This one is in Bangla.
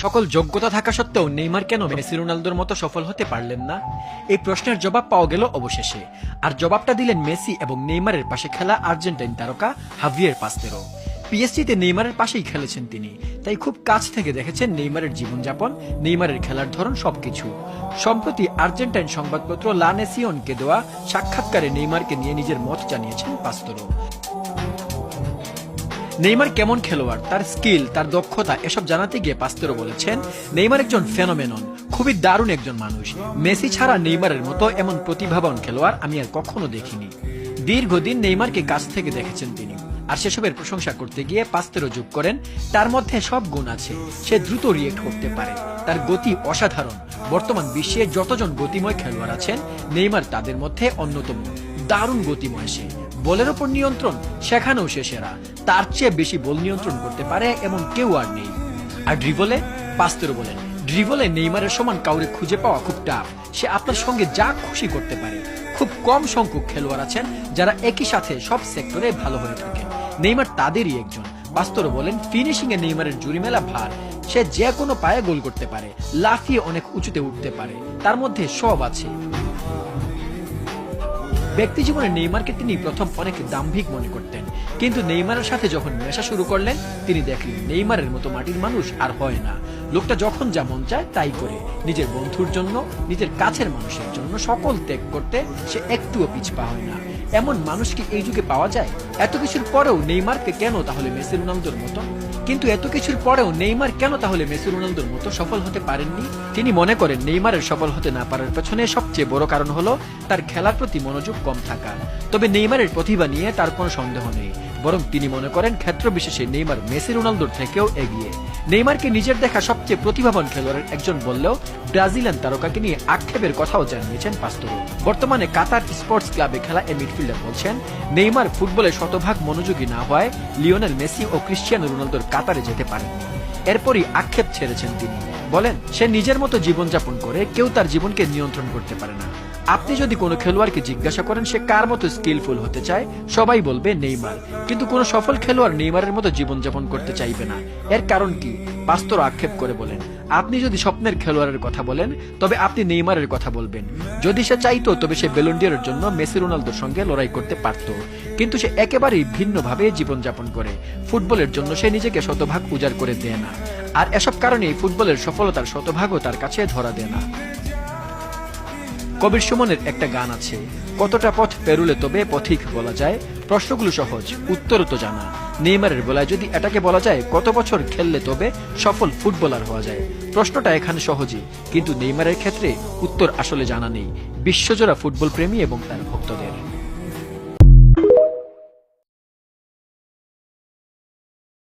সকল যোগ্যতা থাকা সত্ত্বেও নেইমার কেন মেসি রোনালদোর মতো সফল হতে পারলেন না? এই প্রশ্নের জবাব পাওয়া গেল অবশেষে। আর জবাবটা দিলেন মেসি এবং নেইমারের পাশে খেলা আর্জেন্টাইন তারকা হাভিয়ের পাস্তেরো। পিএসজিতে নেইমারের পাশেই খেলেছেন তিনি, তাই খুব কাছ থেকে দেখেছেন নেইমারের জীবনযাপন, নেইমারের খেলার ধরন, সবকিছু। সম্প্রতি আর্জেন্টাইন সংবাদপত্র লা নেসিওনকে দেওয়া সাক্ষাৎকারে নেইমারকে নিয়ে নিজের মত জানিয়েছেন পাস্তেরো। নেইমার কেমন খেলোয়াড়, তার স্কিল, তার দক্ষতা এসব জানাতে গিয়ে পাস্তেরো বলেছেন, নেইমার একজন ফেনোমেনন, খুবই দারুণ একজন মানুষ। মেসি ছাড়া নেইমারের মতো এমন প্রতিভাবান খেলোয়াড় আমি আর কখনো দেখিনি। দীর্ঘদিন নেইমারকে কাছ থেকে দেখেছেন তিনি। আর সেসবের প্রশংসা করতে গিয়ে পাস্তেরো যোগ করেন, তার মধ্যে সব গুণ আছে। সে দ্রুত রিয়েক্ট করতে পারে, তার গতি অসাধারণ। বর্তমান বিশ্বে যতজন গতিময় খেলোয়াড় আছেন, নেইমার তাদের মধ্যে অন্যতম। দারুণ গতিময় সে, বলের ওপর নিয়ন্ত্রণ সেখানেও সে সেরা। তার চেয়ে বেশি বল নিয়ন্ত্রণ করতে পারে এমন কেউ আর নেই। আর ড্রিবলে, পাস্তেরো বলেন, ড্রিবলে নেইমারের সমান কাউরে খুঁজে পাওয়া খুব টাফ। সে আপনার সঙ্গে যা খুশি করতে পারে। খুব কম সংখ্যক খেলোয়াড় আছেন যারা একই সাথে সব সেক্টরে ভালো হয়ে থাকেন, নেইমার তাদেরই একজন। পাস্তেরো বলেন, ফিনিশিং এ নেইমারের জুরি মেলা ভার। সে যে কোনো পায়ে গোল করতে পারে, লাফিয়ে অনেক উঁচুতে উঠতে পারে, তার মধ্যে সব আছে। ব্যক্তি জীবনে নেইমারকে তিনি প্রথম অনেক দাম্ভিক মনে করতেন, কিন্তু নেইমারের সাথে যখন মেশা শুরু করলেন, তিনি দেখলেন নেইমারের মতো মাটির মানুষ আর হয় না। লোকটা যখন যা মন চায় তাই করে, নিজের বন্ধুর জন্য, নিজের কাছের মানুষের জন্য সকল ত্যাগ করতে সে একটুও পিছপা হয় না। এমন মানুষ কি এই যুগে পাওয়া যায়? এত কিছুর পরেও নেইমারকে কেন তাহলে মেসি রোনালদোর মতো কিন্তু এত কিছুর পরেও নেইমার কেন তাহলে মেসি রোনালদোর মতো সফল হতে পারেননি? তিনি মনে করেন নেইমারের সফল হতে না পারার পেছনে সবচেয়ে বড় কারণ হলো তার খেলার প্রতি মনোযোগ কম থাকা। তবে নেইমারের প্রতিভা নিয়ে তার কোনো সন্দেহ নেই, বরং তিনি মনে করেন ক্ষেত্র বিশেষে নেইমার মেসি রোনালদোর থেকেও এগিয়ে। নেইমারকে নিজের দেখা সবচেয়ে প্রতিভাবান খেলোয়াড়ের একজন বললেও ব্রাজিলিয়ান তারকাকে নিয়ে আক্ষেপের কথাও জানিয়েছেন পাস্তেরো। বর্তমানে কাতার স্পোর্টস ক্লাবে খেলা এই মিডফিল্ডার বলছেন, নেইমার ফুটবলে শতভাগ মনোযোগী না হওয়ায় লিওনেল মেসি ও ক্রিশ্চিয়ানো রোনালদোর কাতারে যেতে পারেননি। এরপরই আক্ষেপ ছেড়েছেন তিনি, বলেন সে নিজের মতো জীবনযাপন করে, কেউ তার জীবনকে নিয়ন্ত্রণ করতে পারে না। আপনি যদি কোনো খেলোয়াড়কে জিজ্ঞাসা করেন সে কার মতো স্কিলফুল হতে চায়, সবাই বলবে নেইমার। কিন্তু কোনো সফল খেলোয়াড় নেইমারের মতো জীবনযাপন করতে চাইবে না। এর কারণ কি? পাস্তেরো আক্ষেপ করে বলেন, আপনি যদি স্বপ্নের খেলোয়াড়ের কথা বলেন তবে আপনি নেইমারের কথা বলবেন। যদি সে চাইতো তবে সে ব্যালন ডি'অরের জন্য মেসি রোনালদোর সঙ্গে লড়াই করতে পারত, কিন্তু সে একেবারেই ভিন্নভাবে জীবনযাপন করে। ফুটবলের জন্য সে নিজেকে শতভাগ উজাড় করে দেয় না, আর এসব কারণেই ফুটবলের সফলতার শতভাগও তার কাছে ধরা দেয় না। কবির সুমনের একটা গান আছে, কতটা পথ পেরুলে তবে পথিক বলা যায়। প্রশ্নগুলো সহজ, উত্তরও তো জানা। নেইমারের বেলায় যদি এটাকে বলা যায় কত বছর খেললে তবে সফল ফুটবলার হওয়া যায়, প্রশ্নটা এখানে সহজই, কিন্তু নেইমারের ক্ষেত্রে উত্তর আসলে জানা নেই বিশ্বজোড়া ফুটবল প্রেমী এবং তার ভক্তদের।